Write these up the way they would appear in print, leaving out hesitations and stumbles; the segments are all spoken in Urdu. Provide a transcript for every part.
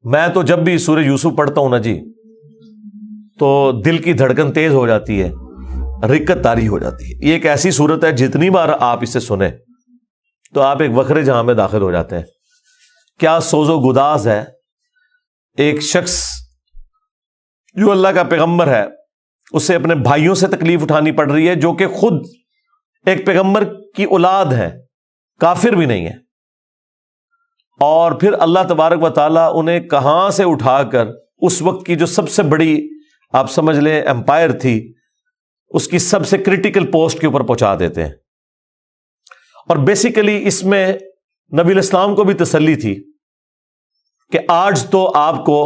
میں تو جب بھی سورہ یوسف پڑھتا ہوں نا جی تو دل کی دھڑکن تیز ہو جاتی ہے، رکت طاری ہو جاتی ہے۔ یہ ایک ایسی صورت ہے جتنی بار آپ اسے سنیں تو آپ ایک وکھرے جہاں میں داخل ہو جاتے ہیں۔ کیا سوز و گداز ہے، ایک شخص جو اللہ کا پیغمبر ہے اسے اپنے بھائیوں سے تکلیف اٹھانی پڑ رہی ہے جو کہ خود ایک پیغمبر کی اولاد ہے، کافر بھی نہیں ہے، اور پھر اللہ تبارک و تعالیٰ انہیں کہاں سے اٹھا کر اس وقت کی جو سب سے بڑی آپ سمجھ لیں امپائر تھی اس کی سب سے کریٹیکل پوسٹ کے اوپر پہنچا دیتے ہیں۔ اور بیسیکلی اس میں نبی الاسلام کو بھی تسلی تھی کہ آج تو آپ کو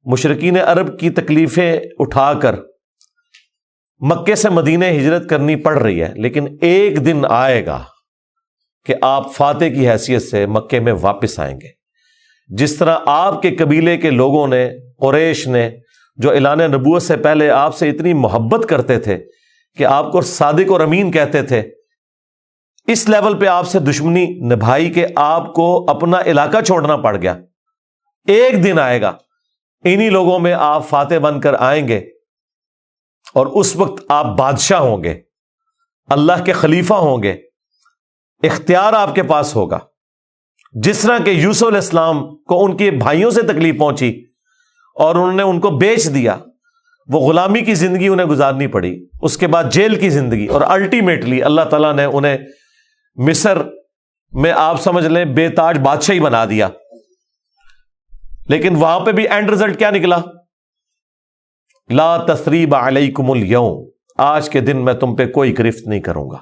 مشرکین عرب کی تکلیفیں اٹھا کر مکے سے مدینے ہجرت کرنی پڑ رہی ہے، لیکن ایک دن آئے گا کہ آپ فاتح کی حیثیت سے مکے میں واپس آئیں گے۔ جس طرح آپ کے قبیلے کے لوگوں نے، قریش نے، جو اعلان نبوت سے پہلے آپ سے اتنی محبت کرتے تھے کہ آپ کو صادق اور امین کہتے تھے، اس لیول پہ آپ سے دشمنی نبھائی کہ آپ کو اپنا علاقہ چھوڑنا پڑ گیا۔ ایک دن آئے گا انہی لوگوں میں آپ فاتح بن کر آئیں گے اور اس وقت آپ بادشاہ ہوں گے، اللہ کے خلیفہ ہوں گے، اختیار آپ کے پاس ہوگا۔ جس طرح کہ یوسف علیہ السلام کو ان کے بھائیوں سے تکلیف پہنچی اور انہوں نے ان کو بیچ دیا، وہ غلامی کی زندگی انہیں گزارنی پڑی، اس کے بعد جیل کی زندگی، اور الٹیمیٹلی اللہ تعالیٰ نے انہیں مصر میں آپ سمجھ لیں بے تاج بادشاہی بنا دیا۔ لیکن وہاں پہ بھی اینڈ رزلٹ کیا نکلا؟ لا تثریب علیکم اليوم، آج کے دن میں تم پہ کوئی گرفت نہیں کروں گا۔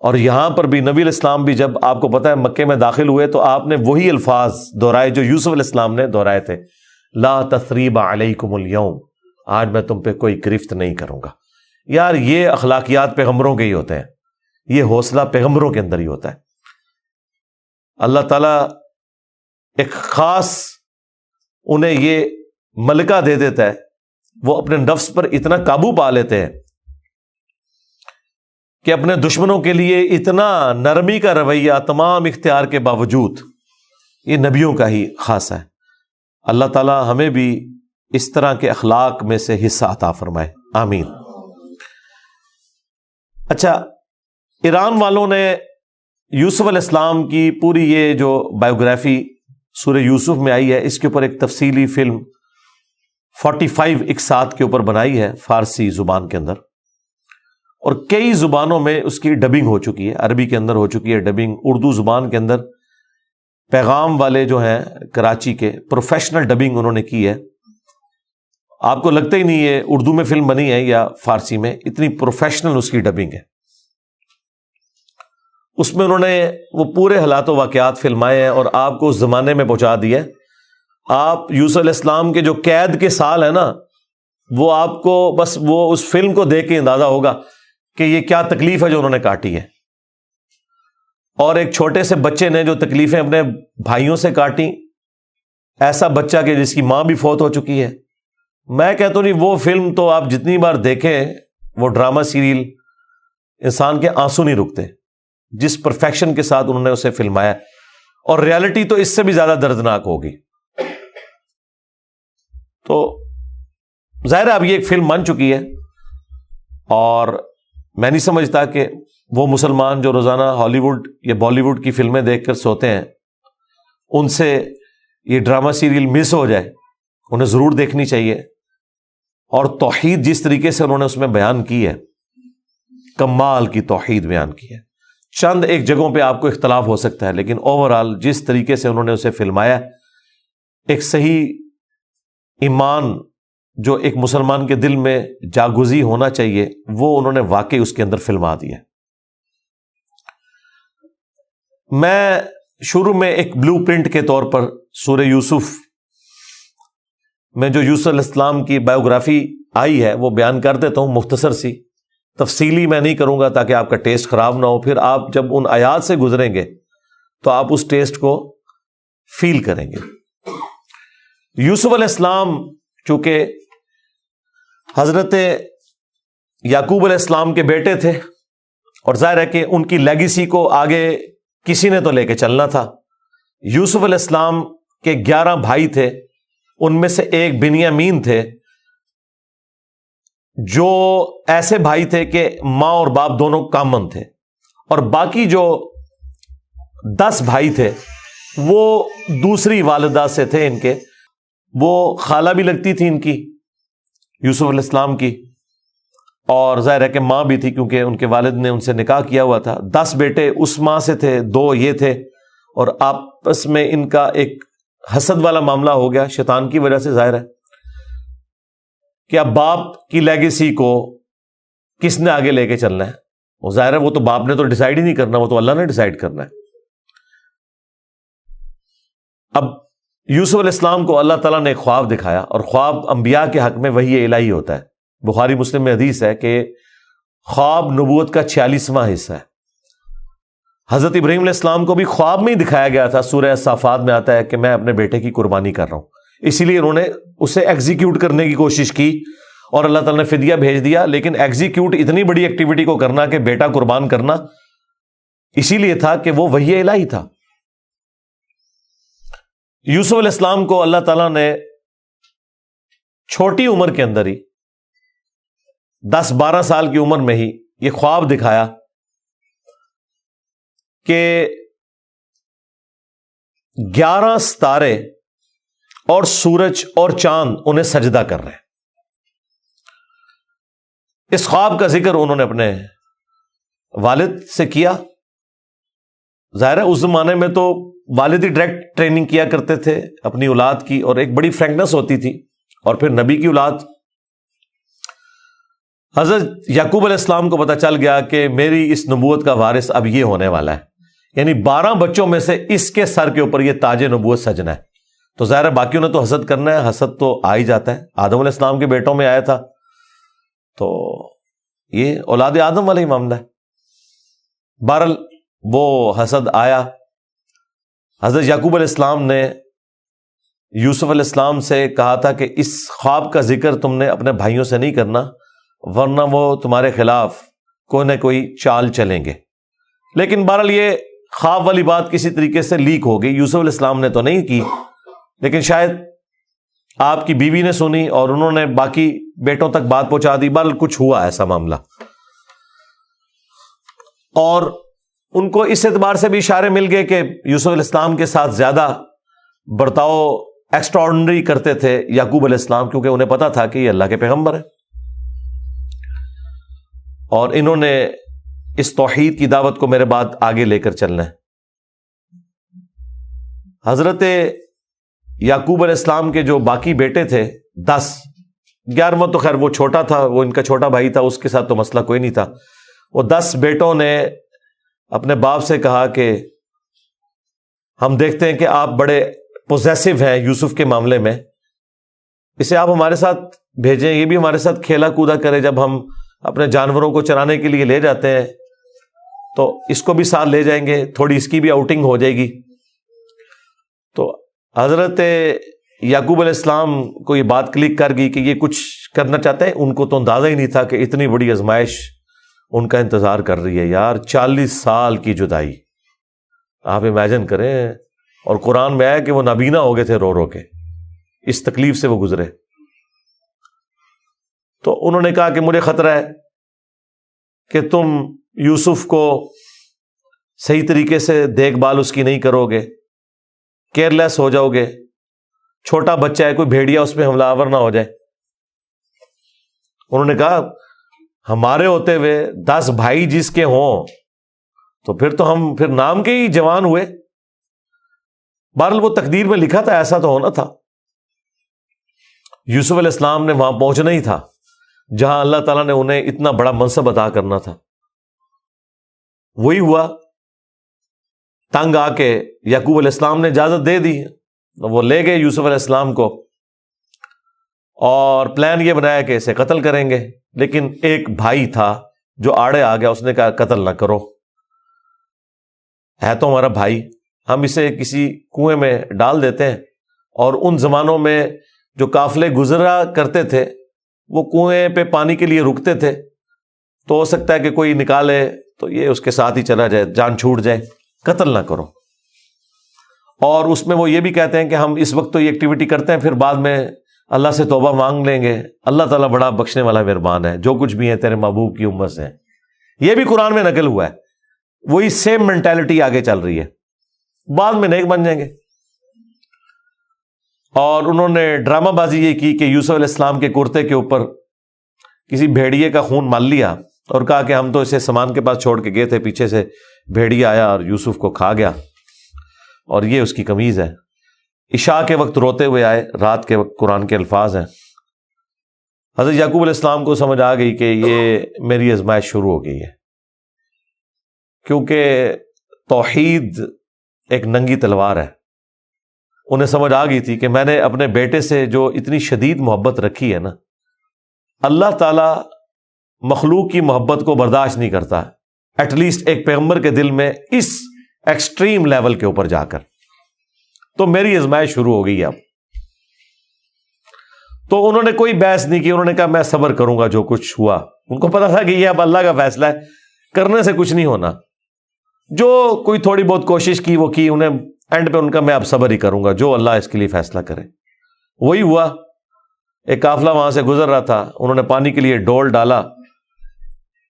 اور یہاں پر بھی نبی علیہ السلام بھی جب آپ کو پتا ہے مکے میں داخل ہوئے تو آپ نے وہی الفاظ دہرائے جو یوسف علیہ السلام نے دہرائے تھے، لا تثریب علیکم اليوم، آج میں تم پہ کوئی گرفت نہیں کروں گا۔ یار یہ اخلاقیات پیغمبروں کے ہی ہوتے ہیں، یہ حوصلہ پیغمبروں کے اندر ہی ہوتا ہے۔ اللہ تعالیٰ ایک خاص انہیں یہ ملکہ دے دیتا ہے، وہ اپنے نفس پر اتنا قابو پا لیتے ہیں کہ اپنے دشمنوں کے لیے اتنا نرمی کا رویہ تمام اختیار کے باوجود، یہ نبیوں کا ہی خاصہ ہے۔ اللہ تعالیٰ ہمیں بھی اس طرح کے اخلاق میں سے حصہ عطا فرمائے، آمین۔ اچھا، ایران والوں نے یوسف علیہ السلام کی پوری یہ جو بایوگرافی سورہ یوسف میں آئی ہے، اس کے اوپر ایک تفصیلی فلم 45 اقساط کے اوپر بنائی ہے فارسی زبان کے اندر، اور کئی زبانوں میں اس کی ڈبنگ ہو چکی ہے۔ عربی کے اندر ہو چکی ہے ڈبنگ، اردو زبان کے اندر پیغام والے جو ہیں کراچی کے پروفیشنل ڈبنگ انہوں نے کی ہے۔ آپ کو لگتا ہی نہیں ہے اردو میں فلم بنی ہے یا فارسی میں، اتنی پروفیشنل اس کی ڈبنگ ہے۔ اس میں انہوں نے وہ پورے حالات و واقعات فلمائے ہیں اور آپ کو اس زمانے میں پہنچا دیا ہے۔ آپ یوسف علیہ السلام کے جو قید کے سال ہیں نا، وہ آپ کو بس وہ اس فلم کو دیکھ کے اندازہ ہوگا کہ یہ کیا تکلیف ہے جو انہوں نے کاٹی ہے، اور ایک چھوٹے سے بچے نے جو تکلیفیں اپنے بھائیوں سے کاٹی، ایسا بچہ کہ جس کی ماں بھی فوت ہو چکی ہے۔ میں کہتا ہوں نہیں، وہ فلم تو آپ جتنی بار دیکھیں، وہ ڈرامہ سیریل، انسان کے آنسو نہیں رکتے جس پرفیکشن کے ساتھ انہوں نے اسے فلمایا، اور ریالٹی تو اس سے بھی زیادہ دردناک ہوگی۔ تو ظاہر ہے اب یہ ایک فلم بن چکی ہے، اور میں نہیں سمجھتا کہ وہ مسلمان جو روزانہ ہالی ووڈ یا بالی ووڈ کی فلمیں دیکھ کر سوتے ہیں، ان سے یہ ڈرامہ سیریل مس ہو جائے، انہیں ضرور دیکھنی چاہیے۔ اور توحید جس طریقے سے انہوں نے اس میں بیان کی ہے، کمال کی توحید بیان کی ہے۔ چند ایک جگہوں پہ آپ کو اختلاف ہو سکتا ہے، لیکن اوورآل جس طریقے سے انہوں نے اسے فلمایا، ایک صحیح ایمان جو ایک مسلمان کے دل میں جاگزی ہونا چاہیے، وہ انہوں نے واقعی اس کے اندر فلما دیا۔ میں شروع میں ایک بلو پرنٹ کے طور پر سورہ یوسف میں جو یوسف علیہ السلام کی بایوگرافی آئی ہے وہ بیان کر دیتا ہوں، مختصر سی، تفصیلی میں نہیں کروں گا تاکہ آپ کا ٹیسٹ خراب نہ ہو۔ پھر آپ جب ان آیات سے گزریں گے تو آپ اس ٹیسٹ کو فیل کریں گے۔ یوسف علیہ السلام چونکہ حضرت یعقوب علیہ السلام کے بیٹے تھے، اور ظاہر ہے کہ ان کی لیگیسی کو آگے کسی نے تو لے کے چلنا تھا۔ یوسف علیہ السلام کہ 11 بھائی تھے، ان میں سے ایک بنیامین تھے، جو ایسے بھائی تھے کہ ماں اور باپ دونوں کامن تھے، اور باقی جو 10 بھائی تھے وہ دوسری والدہ سے تھے ان کے، وہ خالہ بھی لگتی تھی ان کی، یوسف علیہ السلام کی، اور ظاہر ہے کہ ماں بھی تھی کیونکہ ان کے والد نے ان سے نکاح کیا ہوا تھا۔ 10 بیٹے اس ماں سے تھے، 2 یہ تھے، اور آپس میں ان کا ایک حسد والا معاملہ ہو گیا شیطان کی وجہ سے، ظاہر ہے کہ اب باپ کی لیگیسی کو کس نے آگے لے کے چلنا ہے، وہ ظاہر ہے وہ تو باپ نے تو ڈیسائیڈ ہی نہیں کرنا، وہ تو اللہ نے ڈیسائیڈ کرنا ہے۔ اب یوسف علیہ السلام کو اللہ تعالیٰ نے ایک خواب دکھایا، اور خواب انبیاء کے حق میں وحی الہی ہوتا ہے۔ بخاری مسلم میں حدیث ہے کہ خواب نبوت کا 46واں حصہ ہے۔ حضرت ابراہیم علیہ السلام کو بھی خواب میں ہی دکھایا گیا تھا، سورہ صافات میں آتا ہے کہ میں اپنے بیٹے کی قربانی کر رہا ہوں، اسی لیے انہوں نے اسے ایگزیکیوٹ کرنے کی کوشش کی، اور اللہ تعالیٰ نے فدیہ بھیج دیا، لیکن ایگزیکیوٹ اتنی بڑی ایکٹیویٹی کو کرنا کہ بیٹا قربان کرنا، اسی لیے تھا کہ وہ وحی الہی تھا۔ یوسف علیہ السلام کو اللہ تعالیٰ نے چھوٹی عمر کے اندر ہی 10-12 سال کی عمر میں ہی یہ خواب دکھایا کہ 11 ستارے اور سورج اور چاند انہیں سجدہ کر رہے ہیں۔ اس خواب کا ذکر انہوں نے اپنے والد سے کیا۔ ظاہر ہے اس زمانے میں تو والد ہی ڈائریکٹ ٹریننگ کیا کرتے تھے اپنی اولاد کی، اور ایک بڑی فرینکنس ہوتی تھی، اور پھر نبی کی اولاد۔ حضرت یعقوب علیہ السلام کو پتہ چل گیا کہ میری اس نبوت کا وارث اب یہ ہونے والا ہے، یعنی 12 بچوں میں سے اس کے سر کے اوپر یہ تاج نبوت سجنا ہے۔ تو ظاہر ہے باقیوں نے تو حسد کرنا ہے، حسد تو آ ہی جاتا ہے، آدم علیہ السلام کے بیٹوں میں آیا تھا، تو یہ اولاد آدم والا ہی معاملہ ہے۔ بہرحال وہ حسد آیا۔ حضرت یعقوب علیہ السلام نے یوسف علیہ السلام سے کہا تھا کہ اس خواب کا ذکر تم نے اپنے بھائیوں سے نہیں کرنا، ورنہ وہ تمہارے خلاف کوئی نہ کوئی چال چلیں گے۔ لیکن بہرحال یہ خواب والی بات کسی طریقے سے لیک ہو گئی، یوسف علیہ السلام نے تو نہیں کی، لیکن شاید آپ کی بیوی نے سنی اور انہوں نے باقی بیٹوں تک بات پہنچا دی۔ بہرحال کچھ ہوا ایسا معاملہ، اور ان کو اس اعتبار سے بھی اشارے مل گئے کہ یوسف علیہ السلام کے ساتھ زیادہ برتاؤ ایکسٹرا آرڈنری کرتے تھے یعقوب علیہ السلام، کیونکہ انہیں پتا تھا کہ یہ اللہ کے پیغمبر ہیں، اور انہوں نے اس توحید کی دعوت کو میرے بعد آگے لے کر چلنا ہے۔ حضرت یعقوب علیہ السلام کے جو باقی بیٹے تھے 10، 11واں تو خیر وہ چھوٹا تھا، وہ ان کا چھوٹا بھائی تھا، اس کے ساتھ تو مسئلہ کوئی نہیں تھا۔ وہ 10 بیٹوں نے اپنے باپ سے کہا کہ ہم دیکھتے ہیں کہ آپ بڑے پوزیسو ہیں یوسف کے معاملے میں، اسے آپ ہمارے ساتھ بھیجیں، یہ بھی ہمارے ساتھ کھیلا کودا کرے، جب ہم اپنے جانوروں کو چرانے کے لیے لے جاتے ہیں تو اس کو بھی ساتھ لے جائیں گے، تھوڑی اس کی بھی آؤٹنگ ہو جائے گی۔ تو حضرت یعقوب علیہ السلام کو یہ بات کلک کر گئی کہ یہ کچھ کرنا چاہتے ہیں، ان کو تو اندازہ ہی نہیں تھا کہ اتنی بڑی آزمائش ان کا انتظار کر رہی ہے۔ یار 40 سال کی جدائی آپ امیجن کریں، اور قرآن میں آیا کہ وہ نابینا ہو گئے تھے رو رو کے، اس تکلیف سے وہ گزرے۔ تو انہوں نے کہا کہ مجھے خطرہ ہے کہ تم یوسف کو صحیح طریقے سے دیکھ بھال اس کی نہیں کرو گے، کیئر لیس ہو جاؤ گے، چھوٹا بچہ ہے، کوئی بھیڑیا اس پہ حملہ آور نہ ہو جائے۔ انہوں نے کہا ہمارے ہوتے ہوئے 10 بھائی جس کے ہوں تو پھر تو ہم پھر نام کے ہی جوان ہوئے۔ بہرحال وہ تقدیر میں لکھا تھا، ایسا تو ہونا تھا۔ یوسف علیہ السلام نے وہاں پہنچنا ہی تھا جہاں اللہ تعالیٰ نے انہیں اتنا بڑا منصب عطا کرنا تھا۔ وہی ہوا، تنگ آ کے یعقوب علیہ السلام نے اجازت دے دی، وہ لے گئے یوسف علیہ السلام کو، اور پلان یہ بنایا کہ اسے قتل کریں گے۔ لیکن ایک بھائی تھا جو آڑے آ گیا، اس نے کہا قتل نہ کرو، ہے تو ہمارا بھائی، ہم اسے کسی کنویں میں ڈال دیتے ہیں۔ اور ان زمانوں میں جو قافلے گزرا کرتے تھے وہ کنویں پہ پانی کے لیے رکتے تھے، تو ہو سکتا ہے کہ کوئی نکالے تو یہ اس کے ساتھ ہی چلا جائے، جان چھوٹ جائے، قتل نہ کرو۔ اور اس میں وہ یہ بھی کہتے ہیں کہ ہم اس وقت تو یہ ایکٹیویٹی کرتے ہیں، پھر بعد میں اللہ سے توبہ مانگ لیں گے، اللہ تعالیٰ بڑا بخشنے والا مہربان ہے، جو کچھ بھی ہے تیرے محبوب کی امت سے ہے۔ یہ بھی قرآن میں نقل ہوا ہے، وہی سیم مینٹالٹی آگے چل رہی ہے، بعد میں نیک بن جائیں گے۔ اور انہوں نے ڈرامہ بازی یہ کی کہ یوسف علیہ السلام کے کرتے کے اوپر کسی بھیڑیے کا خون مال لیا اور کہا کہ ہم تو اسے سامان کے پاس چھوڑ کے گئے تھے، پیچھے سے بھیڑیا آیا اور یوسف کو کھا گیا، اور یہ اس کی قمیض ہے۔ عشاء کے وقت روتے ہوئے آئے، رات کے وقت قرآن کے الفاظ ہیں۔ حضرت یعقوب علیہ السلام کو سمجھ آ گئی کہ یہ میری آزمائش شروع ہو گئی ہے، کیونکہ توحید ایک ننگی تلوار ہے۔ انہیں سمجھ آ گئی تھی کہ میں نے اپنے بیٹے سے جو اتنی شدید محبت رکھی ہے نا، اللہ تعالیٰ مخلوق کی محبت کو برداشت نہیں کرتا، ایٹ لیسٹ ایک پیغمبر کے دل میں اس ایکسٹریم لیول کے اوپر جا کر۔ تو میری آزمائش شروع ہو گئی اب۔ تو انہوں نے کوئی بحث نہیں کی، انہوں نے کہا میں صبر کروں گا جو کچھ ہوا۔ ان کو پتا تھا کہ یہ اب اللہ کا فیصلہ ہے، کرنے سے کچھ نہیں ہونا۔ جو کوئی تھوڑی بہت کوشش کی وہ کی، انہیں اینڈ پہ ان کا میں اب صبر ہی کروں گا، جو اللہ اس کے لیے فیصلہ کرے وہی ہوا۔ ایک قافلہ وہاں سے گزر رہا تھا، انہوں نے پانی کے لیے ڈول ڈالا،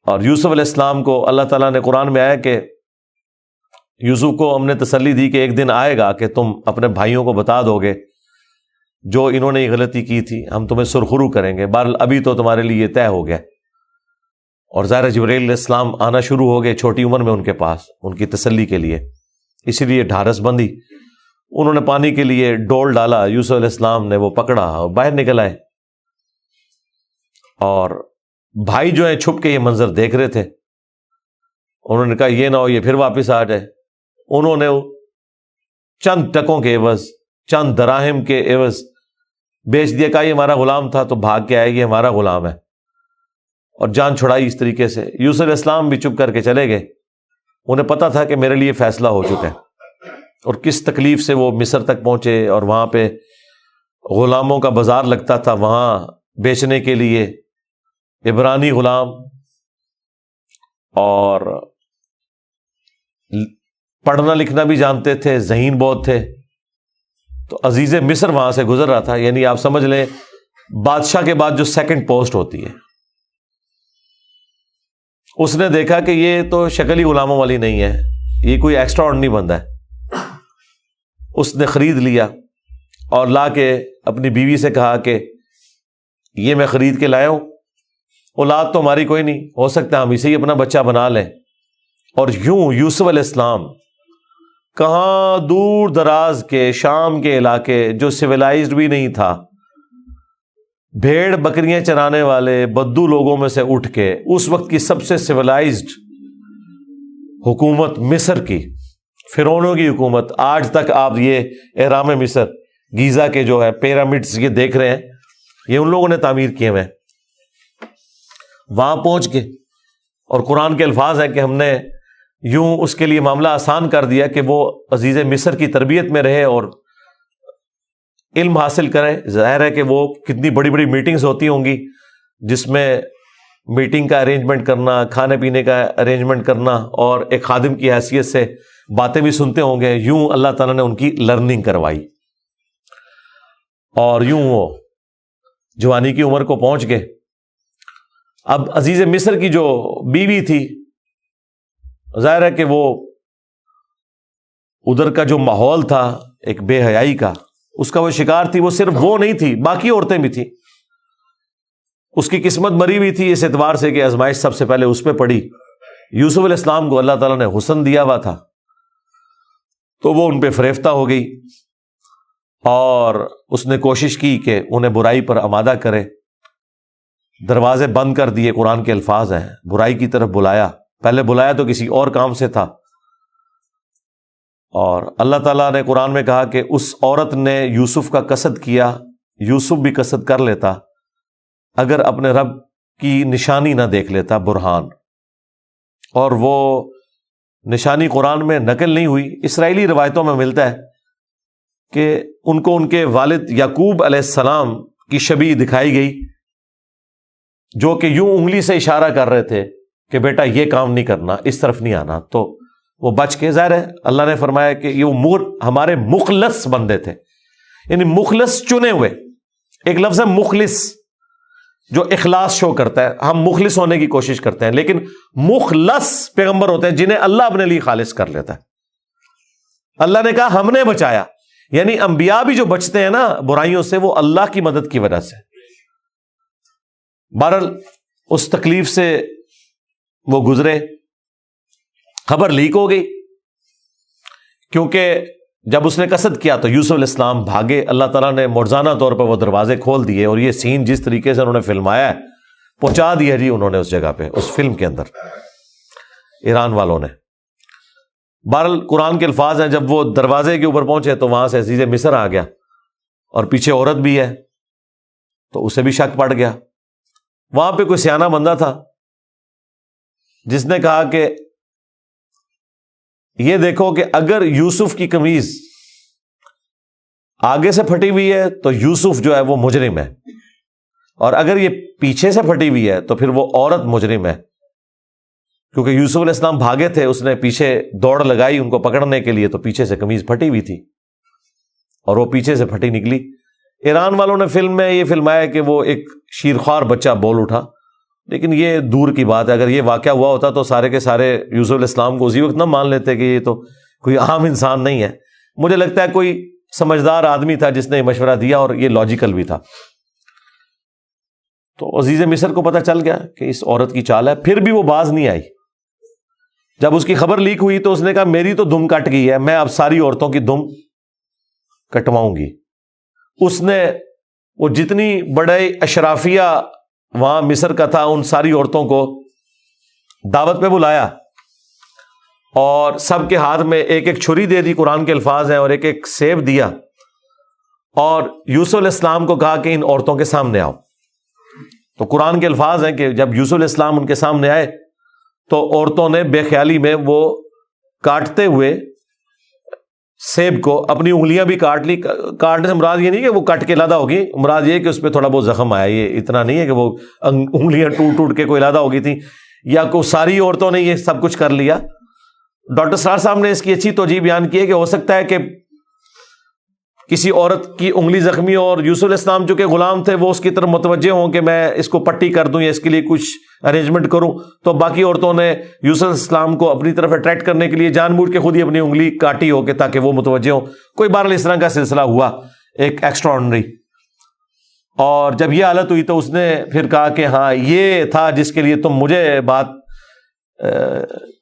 اور یوسف علیہ السلام کو اللہ تعالیٰ نے قرآن میں آیا کہ یوسف کو ہم نے تسلی دی کہ ایک دن آئے گا کہ تم اپنے بھائیوں کو بتا دو گے جو انہوں نے یہ غلطی کی تھی، ہم تمہیں سرخرو کریں گے، بہرحال ابھی تو تمہارے لیے یہ طے ہو گیا۔ اور ظاہر جبرائیل علیہ السلام آنا شروع ہو گئے چھوٹی عمر میں ان کے پاس، ان کی تسلی کے لیے، اسی لیے ڈھارس بندی۔ انہوں نے پانی کے لیے ڈول ڈالا، یوسف علیہ السلام نے وہ پکڑا اور باہر نکل آئے، اور بھائی جو ہیں چھپ کے یہ منظر دیکھ رہے تھے۔ انہوں نے کہا یہ نہ ہو یہ پھر واپس آ جائے۔ انہوں نے چند ٹکوں کے عوض، چند دراہم کے عوض بیچ دیا، کہا یہ ہمارا غلام تھا، تو بھاگ کے آئے، یہ ہمارا غلام ہے، اور جان چھڑائی اس طریقے سے۔ یوسف علیہ السلام بھی چپ کر کے چلے گئے، انہیں پتا تھا کہ میرے لیے فیصلہ ہو چکا ہے۔ اور کس تکلیف سے وہ مصر تک پہنچے، اور وہاں پہ غلاموں کا بازار لگتا تھا، وہاں بیچنے کے لیے عبرانی غلام، اور پڑھنا لکھنا بھی جانتے تھے، ذہین بہت تھے۔ تو عزیز مصر وہاں سے گزر رہا تھا، یعنی آپ سمجھ لیں بادشاہ کے بعد جو سیکنڈ پوسٹ ہوتی ہے۔ اس نے دیکھا کہ یہ تو شکل ہی غلاموں والی نہیں ہے، یہ کوئی ایکسٹرا آرڈنری بندہ ہے۔ اس نے خرید لیا اور لا کے اپنی بیوی سے کہا کہ یہ میں خرید کے لایا ہوں، اولاد تو ہماری کوئی نہیں، ہو سکتا ہے ہم اسے ہی اپنا بچہ بنا لیں۔ اور یوں یوسف علیہ السلام کہاں دور دراز کے شام کے علاقے جو سویلائزڈ بھی نہیں تھا، بھیڑ بکریاں چرانے والے بدو لوگوں میں سے اٹھ کے اس وقت کی سب سے سویلائزڈ حکومت مصر کی، فرعونوں کی حکومت، آج تک آپ یہ اہرام مصر گیزا کے جو ہے پیرامڈز یہ دیکھ رہے ہیں، یہ ان لوگوں نے تعمیر کیے ہوئے ہیں۔ وہاں پہنچ کے، اور قرآن کے الفاظ ہیں کہ ہم نے یوں اس کے لیے معاملہ آسان کر دیا کہ وہ عزیز مصر کی تربیت میں رہے اور علم حاصل کرے۔ ظاہر ہے کہ وہ کتنی بڑی بڑی میٹنگز ہوتی ہوں گی، جس میں میٹنگ کا ارینجمنٹ کرنا، کھانے پینے کا ارینجمنٹ کرنا، اور ایک خادم کی حیثیت سے باتیں بھی سنتے ہوں گے۔ یوں اللہ تعالیٰ نے ان کی لرننگ کروائی، اور یوں وہ جوانی کی عمر کو پہنچ گئے۔ اب عزیز مصر کی جو بیوی تھی، ظاہر ہے کہ وہ ادھر کا جو ماحول تھا ایک بے حیائی کا، اس کا وہ شکار تھی۔ وہ صرف وہ نہیں تھی، باقی عورتیں بھی تھیں۔ اس کی قسمت مری ہوئی تھی اس اعتبار سے کہ آزمائش سب سے پہلے اس پہ پڑی۔ یوسف علیہ السلام کو اللہ تعالیٰ نے حسن دیا ہوا تھا، تو وہ ان پہ فریفتہ ہو گئی، اور اس نے کوشش کی کہ انہیں برائی پر آمادہ کرے۔ دروازے بند کر دیے، قرآن کے الفاظ ہیں، برائی کی طرف بلایا۔ پہلے بلایا تو کسی اور کام سے تھا، اور اللہ تعالیٰ نے قرآن میں کہا کہ اس عورت نے یوسف کا قصد کیا، یوسف بھی قصد کر لیتا اگر اپنے رب کی نشانی نہ دیکھ لیتا، برہان۔ اور وہ نشانی قرآن میں نقل نہیں ہوئی، اسرائیلی روایتوں میں ملتا ہے کہ ان کو ان کے والد یعقوب علیہ السلام کی شبیہ دکھائی گئی، جو کہ یوں انگلی سے اشارہ کر رہے تھے کہ بیٹا یہ کام نہیں کرنا، اس طرف نہیں آنا۔ تو وہ بچ کے، ظاہر ہے اللہ نے فرمایا کہ یہ ہمارے مخلص بندے تھے، یعنی مخلص چنے ہوئے، ایک لفظ ہے مخلص جو اخلاص شو کرتا ہے، ہم مخلص ہونے کی کوشش کرتے ہیں، لیکن مخلص پیغمبر ہوتے ہیں جنہیں اللہ اپنے لیے خالص کر لیتا ہے۔ اللہ نے کہا ہم نے بچایا، یعنی انبیاء بھی جو بچتے ہیں نا برائیوں سے، وہ اللہ کی مدد کی وجہ سے۔ بہرحال اس تکلیف سے وہ گزرے، خبر لیک ہو گئی، کیونکہ جب اس نے قصد کیا تو یوسف علیہ السلام بھاگے، اللہ تعالیٰ نے معجزانہ طور پر وہ دروازے کھول دیے، اور یہ سین جس طریقے سے انہوں نے فلمایا ہے پہنچا دیا جی انہوں نے اس جگہ پہ، اس فلم کے اندر ایران والوں نے۔ بہرحال قرآن کے الفاظ ہیں، جب وہ دروازے کے اوپر پہنچے تو وہاں سے عزیز مصر آ گیا، اور پیچھے عورت بھی ہے تو اسے بھی شک پڑ گیا۔ وہاں پہ کوئی سیانہ بندہ تھا جس نے کہا کہ یہ دیکھو کہ اگر یوسف کی قمیض آگے سے پھٹی ہوئی ہے تو یوسف جو ہے وہ مجرم ہے، اور اگر یہ پیچھے سے پھٹی ہوئی ہے تو پھر وہ عورت مجرم ہے، کیونکہ یوسف علیہ السلام بھاگے تھے، اس نے پیچھے دوڑ لگائی ان کو پکڑنے کے لیے، تو پیچھے سے قمیض پھٹی ہوئی تھی اور وہ پیچھے سے پھٹی نکلی۔ ایران والوں نے فلم میں یہ فلمایا کہ وہ ایک شیرخوار بچہ بول اٹھا، لیکن یہ دور کی بات ہے، اگر یہ واقعہ ہوا ہوتا تو سارے کے سارے یوسف علیہ السلام کو اسی وقت نہ مان لیتے کہ یہ تو کوئی عام انسان نہیں ہے۔ مجھے لگتا ہے کوئی سمجھدار آدمی تھا جس نے یہ مشورہ دیا، اور یہ لاجیکل بھی تھا۔ تو عزیز مصر کو پتہ چل گیا کہ اس عورت کی چال ہے، پھر بھی وہ باز نہیں آئی۔ جب اس کی خبر لیک ہوئی تو اس نے کہا میری تو دم کٹ گئی ہے، میں اب ساری عورتوں کی دم کٹواؤں گی۔ اس نے وہ جتنی بڑے اشرافیہ وہاں مصر کا تھا ان ساری عورتوں کو دعوت پہ بلایا، اور سب کے ہاتھ میں ایک ایک چھری دے دی، قرآن کے الفاظ ہیں، اور ایک ایک سیب دیا، اور یوسف علیہ السلام کو کہا کہ ان عورتوں کے سامنے آؤ۔ تو قرآن کے الفاظ ہیں کہ جب یوسف علیہ السلام ان کے سامنے آئے تو عورتوں نے بے خیالی میں وہ کاٹتے ہوئے سیب کو اپنی انگلیاں بھی کاٹ لی۔ کاٹنے سے مراد یہ نہیں کہ وہ کٹ کے علیحدہ ہوگی، مراد یہ کہ اس پہ تھوڑا بہت زخم آیا، یہ اتنا نہیں ہے کہ وہ انگلیاں ٹوٹ ٹوٹ کے کوئی علیحدہ ہو گئی تھی، یا کوئی ساری عورتوں نے یہ سب کچھ کر لیا۔ ڈاکٹر سرار صاحب نے اس کی اچھی توجیہ بیان کی ہے کہ ہو سکتا ہے کہ کسی عورت کی انگلی زخمی ہو، اور یوسف علیہ السلام جو کہ غلام تھے وہ اس کی طرف متوجہ ہوں کہ میں اس کو پٹی کر دوں یا اس کے لیے کچھ ارینجمنٹ کروں، تو باقی عورتوں نے یوسف علیہ السلام کو اپنی طرف اٹریکٹ کرنے کے لیے جان بوجھ کے خود ہی اپنی انگلی کاٹی ہو کہ تاکہ وہ متوجہ ہوں۔ کوئی بہرحال اس طرح کا سلسلہ ہوا ایک ایکسٹرا آرڈنری، اور جب یہ حالت ہوئی تو اس نے پھر کہا کہ ہاں یہ تھا جس کے لیے تم مجھے بات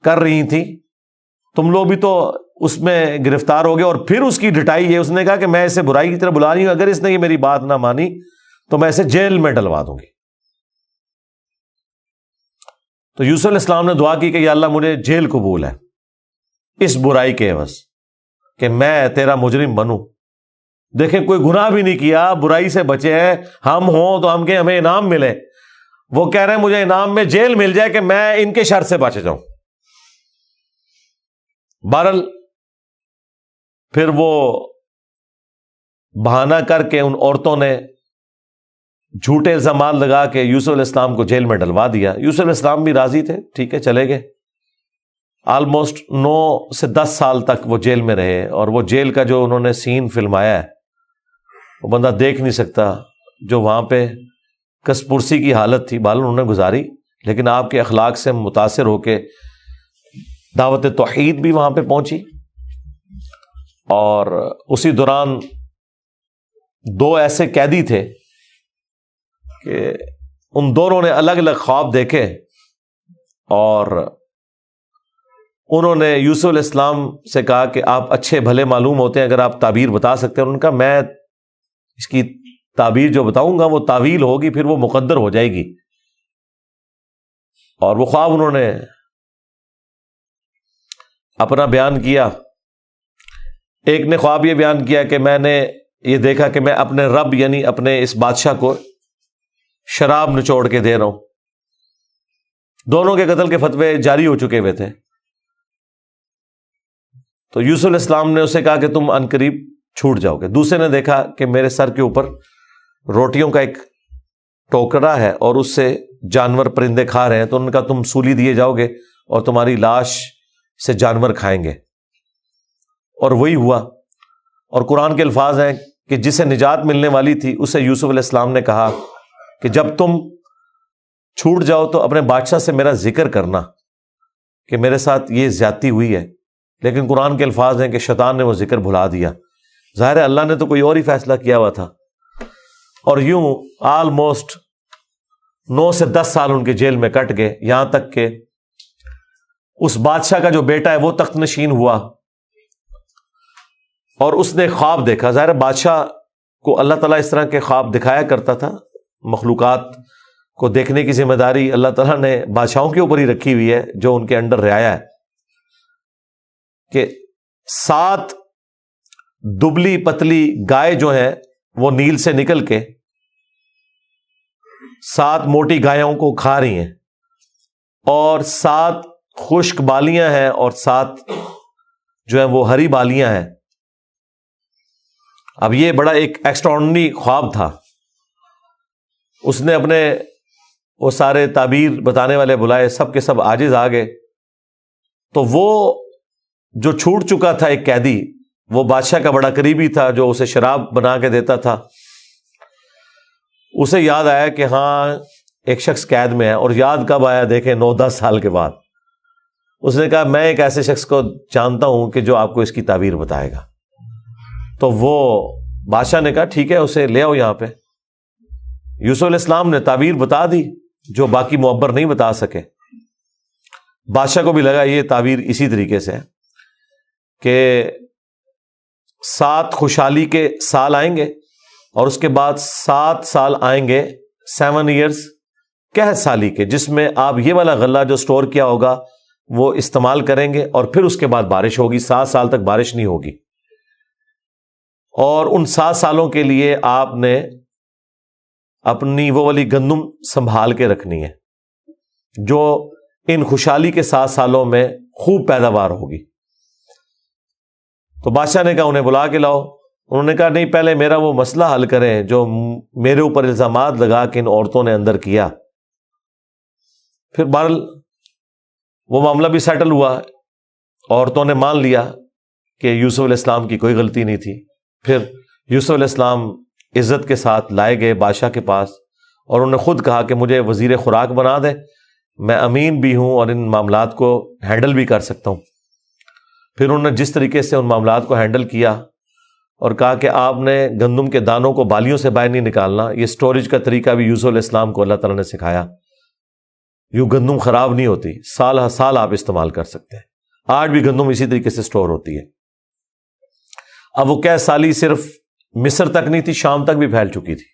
کر رہی تھی، تم لوگ بھی تو اس میں گرفتار ہو گئے۔ اور پھر اس کی ڈٹائی ہے، اس نے کہا کہ میں اسے برائی کی طرف بلا رہی ہوں، اگر اس نے یہ میری بات نہ مانی تو میں اسے جیل میں ڈلوا دوں گی۔ تو یوسف علیہ السلام نے دعا کی کہ یا اللہ مجھے جیل قبول ہے اس برائی کے عوض، کہ میں تیرا مجرم بنوں۔ دیکھیں کوئی گناہ بھی نہیں کیا، برائی سے بچے ہیں، ہم ہوں تو ہم کہ ہمیں انعام ملے، وہ کہہ رہے ہیں مجھے انعام میں جیل مل جائے کہ میں ان کے شر سے بچ جاؤں۔ بہرحال پھر وہ بہانہ کر کے ان عورتوں نے جھوٹے الزامات لگا کے یوسف علیہ السلام کو جیل میں ڈلوا دیا۔ یوسف علیہ السلام بھی راضی تھے، ٹھیک ہے چلے گئے۔ آلموسٹ 9 سے 10 سال تک وہ جیل میں رہے، اور وہ جیل کا جو انہوں نے سین فلمایا ہے وہ بندہ دیکھ نہیں سکتا، جو وہاں پہ کس پرسی کی حالت تھی بہرحال انہوں نے گزاری، لیکن آپ کے اخلاق سے متاثر ہو کے دعوت توحید بھی وہاں پہ پہنچی۔ اور اسی دوران 2 ایسے قیدی تھے کہ ان دونوں نے الگ الگ خواب دیکھے، اور انہوں نے یوسف علیہ السلام سے کہا کہ آپ اچھے بھلے معلوم ہوتے ہیں، اگر آپ تعبیر بتا سکتے ہیں۔ انہوں نے کہا میں اس کی تعبیر جو بتاؤں گا وہ تعویل ہوگی، پھر وہ مقدر ہو جائے گی۔ اور وہ خواب انہوں نے اپنا بیان کیا۔ ایک نے خواب یہ بیان کیا کہ میں نے یہ دیکھا کہ میں اپنے رب یعنی اپنے اس بادشاہ کو شراب نچوڑ کے دے رہا ہوں۔ دونوں کے قتل کے فتوے جاری ہو چکے ہوئے تھے۔ تو یوسف علیہ السلام نے اسے کہا کہ تم عنقریب چھوٹ جاؤ گے۔ دوسرے نے دیکھا کہ میرے سر کے اوپر روٹیوں کا ایک ٹوکرا ہے اور اس سے جانور پرندے کھا رہے ہیں، تو ان کا تم سولی دیے جاؤ گے اور تمہاری لاش سے جانور کھائیں گے. اور وہی ہوا. اور قرآن کے الفاظ ہیں کہ جسے نجات ملنے والی تھی اسے یوسف علیہ السلام نے کہا کہ جب تم چھوٹ جاؤ تو اپنے بادشاہ سے میرا ذکر کرنا کہ میرے ساتھ یہ زیادتی ہوئی ہے. لیکن قرآن کے الفاظ ہیں کہ شیطان نے وہ ذکر بھلا دیا. ظاہر ہے اللہ نے تو کوئی اور ہی فیصلہ کیا ہوا تھا. اور یوں آلموسٹ 9 سے 10 سال ان کے جیل میں کٹ گئے, یہاں تک کہ اس بادشاہ کا جو بیٹا ہے وہ تخت نشین ہوا اور اس نے خواب دیکھا. ظاہر بادشاہ کو اللہ تعالیٰ اس طرح کے خواب دکھایا کرتا تھا. مخلوقات کو دیکھنے کی ذمہ داری اللہ تعالیٰ نے بادشاہوں کے اوپر ہی رکھی ہوئی ہے جو ان کے انڈر رعایا ہے. کہ 7 دبلی پتلی گائے جو ہیں وہ نیل سے نکل کے 7 موٹی گایوں کو کھا رہی ہیں, اور 7 خشک بالیاں ہیں اور 7 جو ہیں وہ ہری بالیاں ہیں. اب یہ بڑا ایک ایکسٹراڈنری خواب تھا. اس نے اپنے وہ سارے تعبیر بتانے والے بلائے, سب کے سب عاجز آ گئے. تو وہ جو چھوٹ چکا تھا ایک قیدی, وہ بادشاہ کا بڑا قریبی تھا جو اسے شراب بنا کے دیتا تھا, اسے یاد آیا کہ ہاں ایک شخص قید میں ہے. اور یاد کب آیا دیکھیں 9-10 سال کے بعد. اس نے کہا میں ایک ایسے شخص کو جانتا ہوں کہ جو آپ کو اس کی تعبیر بتائے گا. تو وہ بادشاہ نے کہا ٹھیک ہے اسے لے آؤ یہاں پہ. یوسف علیہ السلام نے تعبیر بتا دی جو باقی معبر نہیں بتا سکے. بادشاہ کو بھی لگا یہ تعبیر اسی طریقے سے ہے کہ 7 خوشحالی کے سال آئیں گے اور اس کے بعد 7 سال آئیں گے 7 ایئرز قحط سالی کے, جس میں آپ یہ والا غلہ جو سٹور کیا ہوگا وہ استعمال کریں گے, اور پھر اس کے بعد بارش ہوگی. 7 سال تک بارش نہیں ہوگی. اور ان 7 سالوں کے لیے آپ نے اپنی وہ والی گندم سنبھال کے رکھنی ہے جو ان خوشحالی کے 7 سالوں میں خوب پیداوار ہوگی. تو بادشاہ نے کہا انہیں بلا کے لاؤ. انہوں نے کہا نہیں پہلے میرا وہ مسئلہ حل کریں جو میرے اوپر الزامات لگا کے ان عورتوں نے اندر کیا. پھر بہرحال وہ معاملہ بھی سیٹل ہوا. عورتوں نے مان لیا کہ یوسف علیہ السلام کی کوئی غلطی نہیں تھی. پھر یوسف علیہ السلام عزت کے ساتھ لائے گئے بادشاہ کے پاس, اور انہوں نے خود کہا کہ مجھے وزیر خوراک بنا دے, میں امین بھی ہوں اور ان معاملات کو ہینڈل بھی کر سکتا ہوں. پھر انہوں نے جس طریقے سے ان معاملات کو ہینڈل کیا اور کہا کہ آپ نے گندم کے دانوں کو بالیوں سے باہر نہیں نکالنا. یہ سٹوریج کا طریقہ بھی یوسف علیہ السلام کو اللہ تعالیٰ نے سکھایا. یوں گندم خراب نہیں ہوتی, سال ہر سال آپ استعمال کر سکتے ہیں. آج بھی گندم اسی طریقے سے سٹور ہوتی ہے. اب وہ قحط سالی صرف مصر تک نہیں تھی, شام تک بھی پھیل چکی تھی.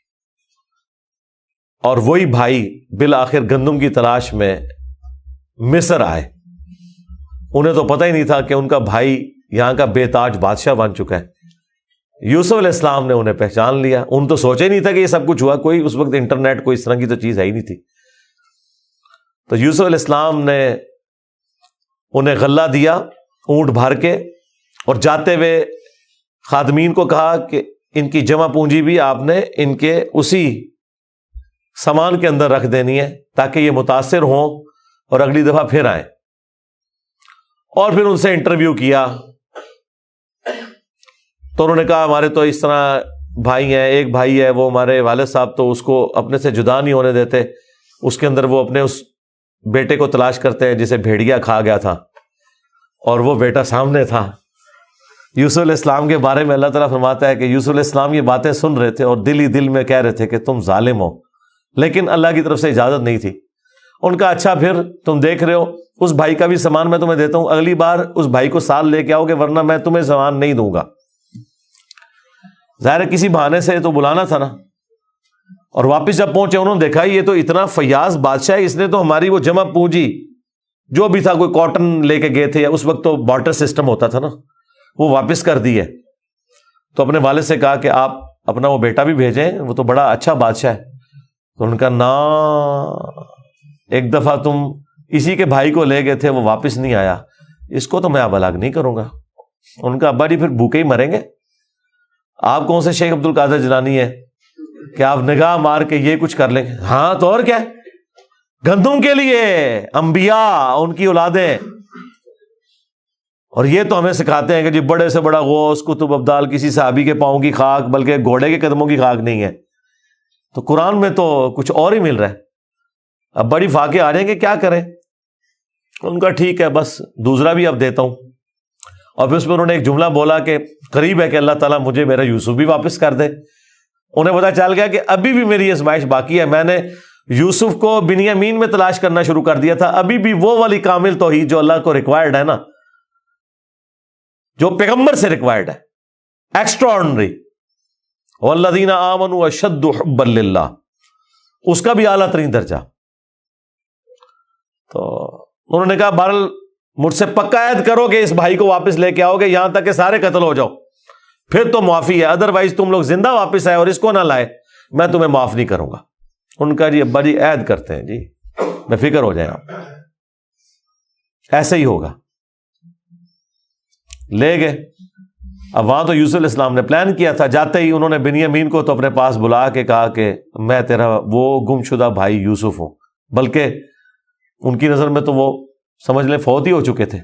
اور وہی بھائی بالآخر گندم کی تلاش میں مصر آئے. انہیں تو پتہ ہی نہیں تھا کہ ان کا بھائی یہاں کا بے تاج بادشاہ بن چکا ہے. یوسف علیہ السلام نے انہیں پہچان لیا. ان تو سوچے نہیں تھا کہ یہ سب کچھ ہوا. کوئی اس وقت انٹرنیٹ کوئی اس طرح کی تو چیز ہے ہی نہیں تھی. تو یوسف علیہ السلام نے انہیں غلہ دیا اونٹ بھر کے, اور جاتے ہوئے خادمین کو کہا کہ ان کی جمع پونجی بھی آپ نے ان کے اسی سامان کے اندر رکھ دینی ہے تاکہ یہ متاثر ہوں اور اگلی دفعہ پھر آئیں. اور پھر ان سے انٹرویو کیا تو انہوں نے کہا ہمارے تو اس طرح بھائی ہیں, ایک بھائی ہے وہ ہمارے والد صاحب تو اس کو اپنے سے جدا نہیں ہونے دیتے, اس کے اندر وہ اپنے اس بیٹے کو تلاش کرتے ہیں جسے بھیڑیا کھا گیا تھا, اور وہ بیٹا سامنے تھا. یوسف علیہ السلام کے بارے میں اللہ تعالیٰ فرماتا ہے کہ یوسف علیہ السلام یہ باتیں سن رہے تھے اور دل ہی دل میں کہہ رہے تھے کہ تم ظالم ہو, لیکن اللہ کی طرف سے اجازت نہیں تھی. ان کا اچھا پھر تم دیکھ رہے ہو اس بھائی کا بھی سامان میں تمہیں دیتا ہوں, اگلی بار اس بھائی کو ساتھ لے کے آؤ گے ورنہ میں تمہیں سامان نہیں دوں گا. ظاہر ہے کسی بہانے سے تو بلانا تھا نا. اور واپس جب پہنچے انہوں نے دیکھا یہ تو اتنا فیاض بادشاہ ہے, اس نے تو ہماری وہ جمع پونجی جو بھی تھا, کوئی کاٹن لے کے گئے تھے, اس وقت تو بارٹر سسٹم ہوتا تھا نا, وہ واپس کر دی ہے. تو اپنے والد سے کہا کہ آپ اپنا وہ بیٹا بھی بھیجیں, وہ تو بڑا اچھا بادشاہ ہے. تو ان کا نا ایک دفعہ تم اسی کے بھائی کو لے گئے تھے وہ واپس نہیں آیا, اس کو تو میں اب الگ نہیں کروں گا. ان کا ابا جی پھر بھوکے ہی مریں گے. آپ کون سے شیخ عبد القادر جیلانی ہے کہ آپ نگاہ مار کے یہ کچھ کر لیں گے؟ ہاں تو اور کیا, گندم کے لیے انبیاء ان کی اولادیں اور یہ تو ہمیں سکھاتے ہیں کہ جی بڑے سے بڑا غوث قطب ابدال کسی صحابی کے پاؤں کی خاک بلکہ گھوڑے کے قدموں کی خاک نہیں ہے. تو قرآن میں تو کچھ اور ہی مل رہا ہے. اب بڑی فاقے آ رہے ہیں کہ کیا کریں. ان کا ٹھیک ہے بس دوسرا بھی اب دیتا ہوں. اور پھر اس میں انہوں نے ایک جملہ بولا کہ قریب ہے کہ اللہ تعالیٰ مجھے میرا یوسف بھی واپس کر دے. انہیں پتا چل گیا کہ ابھی بھی میری آزمائش باقی ہے. میں نے یوسف کو بنیامین میں تلاش کرنا شروع کر دیا تھا. ابھی بھی وہ والی کامل توحید جو اللہ کو ریکوائرڈ ہے نا, جو پیغمبر سے ریکوائرڈ ہے, ایکسٹرا آرڈنری, والذین آمنوا اشد حبا للہ, اس کا بھی اعلیٰ ترین درجہ. تو انہوں نے کہا بہرحال مجھ سے پکا عہد کرو کہ اس بھائی کو واپس لے کے آؤ گے یہاں تک کہ سارے قتل ہو جاؤ, پھر تو معافی ہے, ادروائز تم لوگ زندہ واپس آئے اور اس کو نہ لائے میں تمہیں معاف نہیں کروں گا. ان کا جی ابا جی عہد کرتے ہیں جی, بے فکر ہو جائیں آپ, ایسے ہی ہوگا. لے گئے. اب وہاں تو یوسف علیہ السلام نے پلان کیا تھا. جاتے ہی انہوں نے بنیامین کو تو اپنے پاس بلا کے کہا کہ میں تیرا وہ گم شدہ بھائی یوسف ہوں. بلکہ ان کی نظر میں تو وہ سمجھ لیں فوت ہی ہو چکے تھے.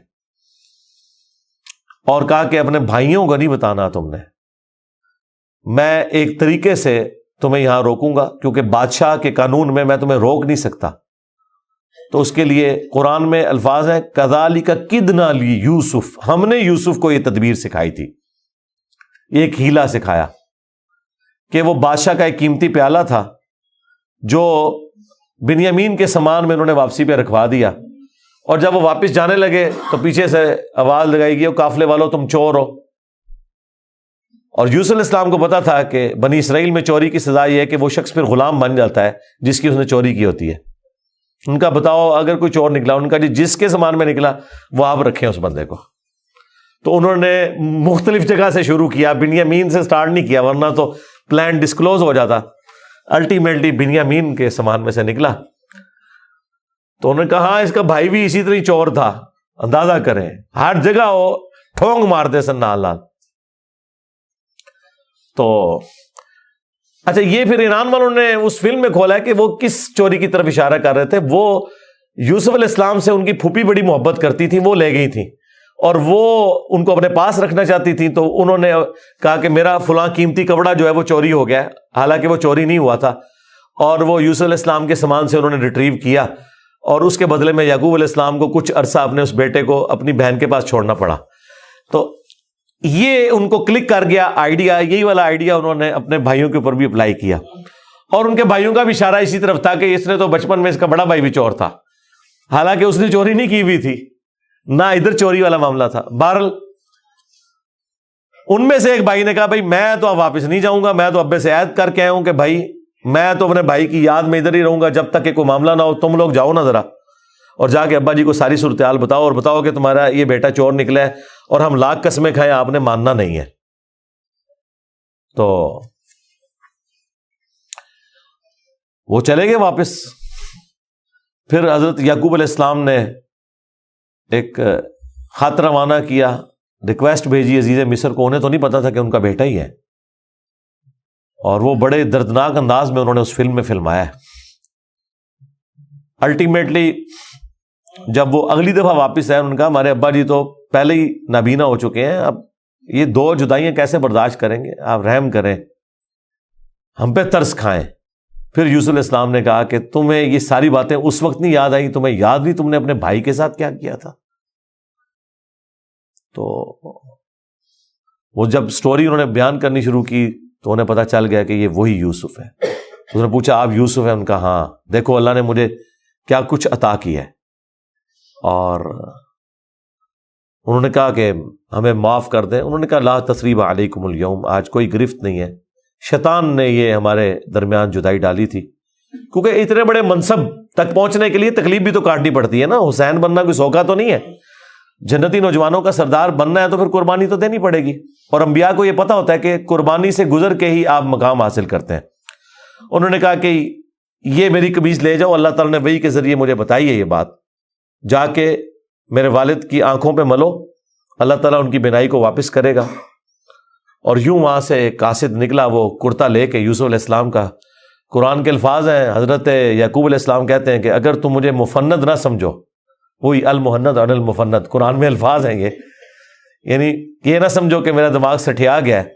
اور کہا کہ اپنے بھائیوں کو نہیں بتانا تم نے, میں ایک طریقے سے تمہیں یہاں روکوں گا کیونکہ بادشاہ کے قانون میں تمہیں روک نہیں سکتا. تو اس کے لیے قرآن میں الفاظ ہیں کذالک کدنا لیوسف, ہم نے یوسف کو یہ تدبیر سکھائی تھی, ایک ہیلا سکھایا کہ وہ بادشاہ کا ایک قیمتی پیالہ تھا جو بنیامین کے سامان میں انہوں نے واپسی پہ رکھوا دیا, اور جب وہ واپس جانے لگے تو پیچھے سے آواز لگائی گئی قافلے والوں تم چور ہو. اور یوسف علیہ السلام کو پتا تھا کہ بنی اسرائیل میں چوری کی سزا یہ ہے کہ وہ شخص پھر غلام بن جاتا ہے جس کی اس نے چوری کی ہوتی ہے. ان کا بتاؤ اگر کوئی چور نکلا, ان کا جی جس کے سامان میں نکلا وہ آپ رکھیں اس بندے کو. تو انہوں نے مختلف جگہ سے شروع کیا, بنیامین سے سٹارٹ نہیں کیا ورنہ تو پلان ڈسکلوز ہو جاتا. الٹیمیٹلی بنیامین کے سامان میں سے نکلا. تو انہوں نے کہا ہاں اس کا بھائی بھی اسی طرح چور تھا, اندازہ کریں ہر جگہ وہ ٹھونگ مارتے سن نال نال. تو اچھا یہ پھر ایران والوں نے اس فلم میں کھولا ہے کہ وہ کس چوری کی طرف اشارہ کر رہے تھے. وہ یوسف علیہ السلام سے ان کی پھوپھی بڑی محبت کرتی تھی, وہ لے گئی تھیں اور وہ ان کو اپنے پاس رکھنا چاہتی تھی. تو انہوں نے کہا کہ میرا فلاں قیمتی کپڑا جو ہے وہ چوری ہو گیا ہے, حالانکہ وہ چوری نہیں ہوا تھا. اور وہ یوسف علیہ السلام کے سامان سے انہوں نے ریٹریو کیا, اور اس کے بدلے میں یعقوب علیہ السلام کو کچھ عرصہ اپنے اس بیٹے کو اپنی بہن کے پاس چھوڑنا پڑا. تو یہ ان کو کلک کر گیا آئیڈیا, یہی والا آئیڈیا انہوں نے اپنے بھائیوں کے اوپر بھی اپلائی کیا. اور ان کے بھائیوں کا بھی اشارہ اسی طرف تھا کہ اس نے تو بچپن میں اس کا بڑا بھائی بھی چور تھا, حالانکہ اس نے چوری نہیں کی ہوئی تھی, نہ ادھر چوری والا معاملہ تھا. بہرحال ان میں سے ایک بھائی نے کہا بھائی میں تو اب واپس نہیں جاؤں گا, میں تو ابے سے عہد کر کے آیا ہوں کہ بھائی میں تو اپنے بھائی کی یاد میں ادھر ہی رہوں گا جب تک کہ کوئی معاملہ نہ ہو. تم لوگ جاؤ نا ذرا اور جا کے ابا جی کو ساری صورتحال بتاؤ, اور بتاؤ کہ تمہارا یہ بیٹا چور نکلا ہے اور ہم لاکھ قسمیں کھائیں آپ نے ماننا نہیں ہے. تو وہ چلے گئے واپس. پھر حضرت یعقوب علیہ السلام نے ایک خط روانہ کیا, ریکویسٹ بھیجی عزیز مصر کو. انہیں تو نہیں پتا تھا کہ ان کا بیٹا ہی ہے, اور وہ بڑے دردناک انداز میں انہوں نے اس فلم میں فلمایا ہے. الٹیمیٹلی جب وہ اگلی دفعہ واپس آئے, انہوں نے کہا ہمارے ابا جی تو پہلے ہی نابینا ہو چکے ہیں, اب یہ 2 جدائیاں کیسے برداشت کریں گے, آپ رحم کریں, ہم پہ ترس کھائیں. پھر یوسف علیہ السلام نے کہا کہ تمہیں یہ ساری باتیں اس وقت نہیں یاد آئی, تمہیں یاد نہیں تم نے اپنے بھائی کے ساتھ کیا کیا تھا. تو وہ جب سٹوری انہوں نے بیان کرنی شروع کی تو انہیں پتا چل گیا کہ یہ وہی یوسف ہے. تو انہوں نے پوچھا آپ یوسف ہیں؟ ان کا ہاں, دیکھو اللہ نے مجھے کیا کچھ عطا کیا ہے. اور انہوں نے کہا کہ ہمیں معاف کر دیں. انہوں نے کہا لا تثریب علیکم اليوم, آج کوئی گرفت نہیں ہے. شیطان نے یہ ہمارے درمیان جدائی ڈالی تھی, کیونکہ اتنے بڑے منصب تک پہنچنے کے لیے تکلیف بھی تو کاٹنی پڑتی ہے نا. حسین بننا کوئی سوکھا تو نہیں ہے, جنتی نوجوانوں کا سردار بننا ہے تو پھر قربانی تو دینی پڑے گی, اور انبیاء کو یہ پتا ہوتا ہے کہ قربانی سے گزر کے ہی آپ مقام حاصل کرتے ہیں. انہوں نے کہا کہ یہ میری قمیص لے جاؤ, اللہ تعالیٰ نے وحی کے ذریعے مجھے بتائی ہے یہ بات, جا کے میرے والد کی آنکھوں پہ ملو, اللہ تعالیٰ ان کی بینائی کو واپس کرے گا. اور یوں وہاں سے ایک قاصد نکلا, وہ کرتا لے کے یوسف علیہ السلام کا. قرآن کے الفاظ ہیں, حضرت یعقوب علیہ السلام کہتے ہیں کہ اگر تم مجھے مفند نہ سمجھو, وہی المحند عن المفند, قرآن میں الفاظ ہیں یہ, یعنی یہ نہ سمجھو کہ میرا دماغ سٹھیا گیا ہے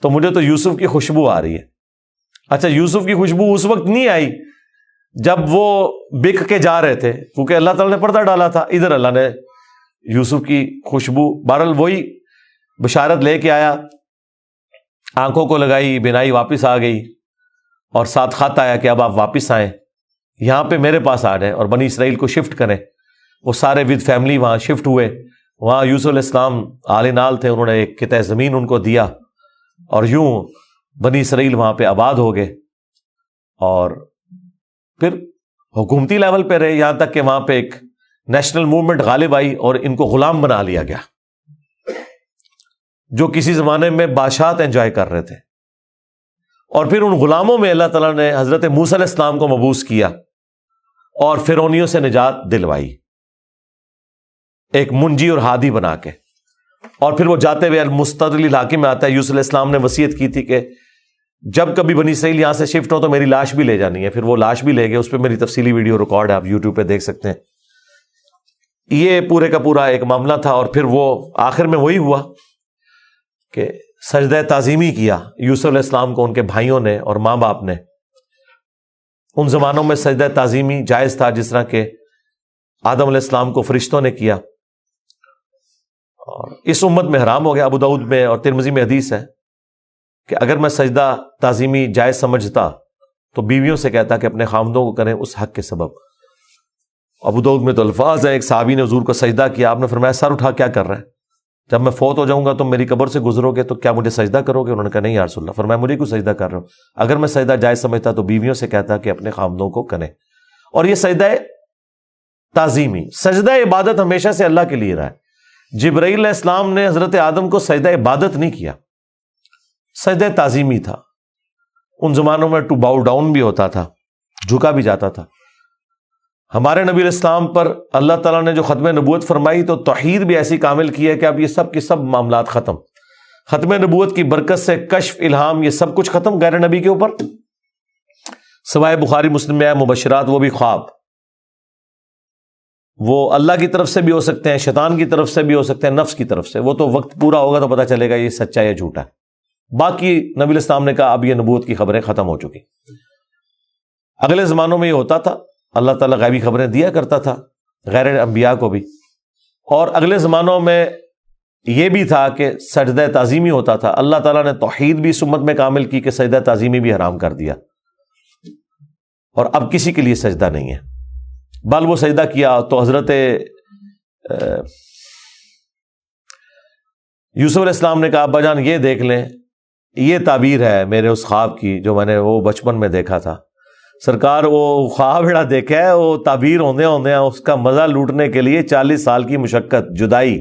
تو مجھے تو یوسف کی خوشبو آ رہی ہے. اچھا یوسف کی خوشبو اس وقت نہیں آئی جب وہ بک کے جا رہے تھے, کیونکہ اللہ تعالیٰ نے پردہ ڈالا تھا. ادھر اللہ نے یوسف کی خوشبو, بہرحال وہی بشارت لے کے آیا, آنکھوں کو لگائی, بینائی واپس آ گئی, اور ساتھ خط آیا کہ اب آپ واپس آئیں, یہاں پہ میرے پاس آ جائیں اور بنی اسرائیل کو شفٹ کریں. وہ سارے ود فیملی وہاں شفٹ ہوئے. وہاں یوسف علیہ السلام آل نال تھے, انہوں نے ایک قطعہ زمین ان کو دیا, اور یوں بنی اسرائیل وہاں پہ آباد ہو گئے. اور پھر حکومتی لیول پہ رہے, یہاں تک کہ وہاں پہ ایک نیشنل موومنٹ غالب آئی اور ان کو غلام بنا لیا گیا, جو کسی زمانے میں بادشاہت انجوائے کر رہے تھے. اور پھر ان غلاموں میں اللہ تعالیٰ نے حضرت موسیٰ علیہ السلام کو مبعوث کیا اور فرعونیوں سے نجات دلوائی, ایک منجی اور ہادی بنا کے. اور پھر وہ جاتے ہوئے المستدل علاقے میں آتا ہے, یوسف علیہ السلام نے وصیت کی تھی کہ جب کبھی بنی اسرائیل یہاں سے شفٹ ہو تو میری لاش بھی لے جانی ہے. پھر وہ لاش بھی لے گئے, اس پہ میری تفصیلی ویڈیو ریکارڈ ہے, آپ یوٹیوب پہ دیکھ سکتے ہیں. یہ پورے کا پورا ایک معاملہ تھا. اور پھر وہ آخر میں وہی ہوا کہ سجدہ تعظیمی کیا یوسف علیہ السلام کو ان کے بھائیوں نے اور ماں باپ نے. ان زمانوں میں سجدہ تعظیمی جائز تھا, جس طرح کہ آدم علیہ السلام کو فرشتوں نے کیا, اور اس امت میں حرام ہو گیا. ابو داؤد میں اور ترمذی میں حدیث ہے کہ اگر میں سجدہ تعظیمی جائز سمجھتا تو بیویوں سے کہتا کہ اپنے خامدوں کو کریں اس حق کے سبب. ابو داؤد میں تو الفاظ ہیں, ایک صحابی نے حضور کو سجدہ کیا, آپ نے فرمایا سر اٹھا کیا کر رہا ہے, جب میں فوت ہو جاؤں گا تم میری قبر سے گزرو گے تو کیا مجھے سجدہ کرو گے؟ انہوں نے کہا نہیں یا رسول اللہ. فرمایا مجھے کیوں سجدہ کر رہے ہو؟ اگر میں سجدہ جائز سمجھتا تو بیویوں سے کہتا کہ اپنے خامدوں کو کریں. اور یہ سجدہ تعظیمی, سجدہ عبادت ہمیشہ سے اللہ کے لیے رہا ہے. جبرائیل علیہ السلام نے حضرت آدم کو سجدہ عبادت نہیں کیا, سجدہ تعظیمی تھا. ان زمانوں میں ٹو باؤ ڈاؤن بھی ہوتا تھا, جھکا بھی جاتا تھا. ہمارے نبی علیہ السلام پر اللہ تعالیٰ نے جو ختم نبوت فرمائی تو توحید بھی ایسی کامل کی ہے کہ اب یہ سب کے سب معاملات ختم. ختم نبوت کی برکت سے کشف, الہام, یہ سب کچھ ختم غیر نبی کے اوپر, سوائے بخاری مسلم میں ہے مبشرات, وہ بھی خواب. وہ اللہ کی طرف سے بھی ہو سکتے ہیں, شیطان کی طرف سے بھی ہو سکتے ہیں, نفس کی طرف سے. وہ تو وقت پورا ہوگا تو پتہ چلے گا یہ سچا یا جھوٹا ہے. باقی نبی علیہ السلام نے کہا اب یہ نبوت کی خبریں ختم ہو چکی. اگلے زمانوں میں یہ ہوتا تھا, اللہ تعالیٰ غیبی خبریں دیا کرتا تھا غیر انبیاء کو بھی. اور اگلے زمانوں میں یہ بھی تھا کہ سجدہ تعظیمی ہوتا تھا. اللہ تعالیٰ نے توحید بھی اس امت میں کامل کی کہ سجدہ تعظیمی بھی حرام کر دیا, اور اب کسی کے لیے سجدہ نہیں ہے. بل وہ سجدہ کیا تو حضرت یوسف علیہ السلام نے کہا ابا جان یہ دیکھ لیں, یہ تعبیر ہے میرے اس خواب کی جو میں نے وہ بچپن میں دیکھا تھا. سرکار وہ خواب بڑا دیکھا ہے, وہ تعبیر ہوندے اس کا مزہ لوٹنے کے لیے 40 سال کی مشقت, جدائی,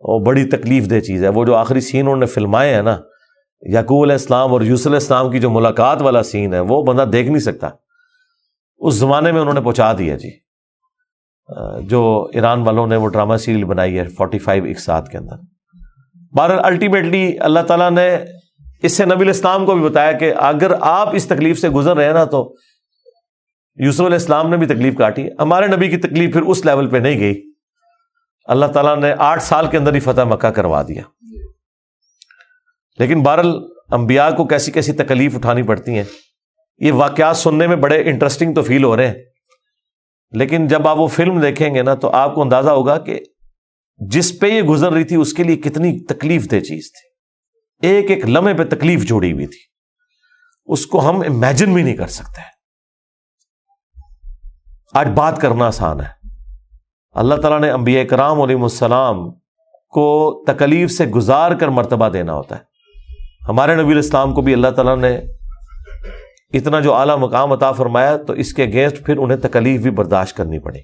وہ بڑی تکلیف دہ چیز ہے. وہ جو آخری سین انہوں نے فلمائے ہیں نا, یعقوب علیہ السلام اور یوسف علیہ السلام کی جو ملاقات والا سین ہے, وہ بندہ دیکھ نہیں سکتا. اس زمانے میں انہوں نے پہنچا دیا جی. جو ایران والوں نے وہ ڈرامہ سیریل بنائی ہے 45 اقساط کے اندر. بہرحال الٹیمیٹلی اللہ تعالیٰ نے اس سے نبی علیہ السلام کو بھی بتایا کہ اگر آپ اس تکلیف سے گزر رہے ہیں نا تو یوسف علیہ السلام نے بھی تکلیف کاٹی. ہمارے نبی کی تکلیف پھر اس لیول پہ نہیں گئی, اللہ تعالیٰ نے 8 سال کے اندر ہی فتح مکہ کروا دیا. لیکن بہرحال انبیاء کو کیسی کیسی تکلیف اٹھانی پڑتی ہیں. یہ واقعات سننے میں بڑے انٹرسٹنگ تو فیل ہو رہے ہیں, لیکن جب آپ وہ فلم دیکھیں گے نا تو آپ کو اندازہ ہوگا کہ جس پہ یہ گزر رہی تھی اس کے لیے کتنی تکلیف دہ چیز تھی. ایک ایک لمحے پہ تکلیف جوڑی ہوئی تھی, اس کو ہم امیجن بھی نہیں کر سکتے. آج بات کرنا آسان ہے. اللہ تعالیٰ نے انبیاء کرام علیہ السلام کو تکلیف سے گزار کر مرتبہ دینا ہوتا ہے. ہمارے نبی علیہ السلام کو بھی اللہ تعالیٰ نے اتنا جو اعلیٰ مقام عطا فرمایا تو اس کے اگینسٹ پھر انہیں تکلیف بھی برداشت کرنی پڑی.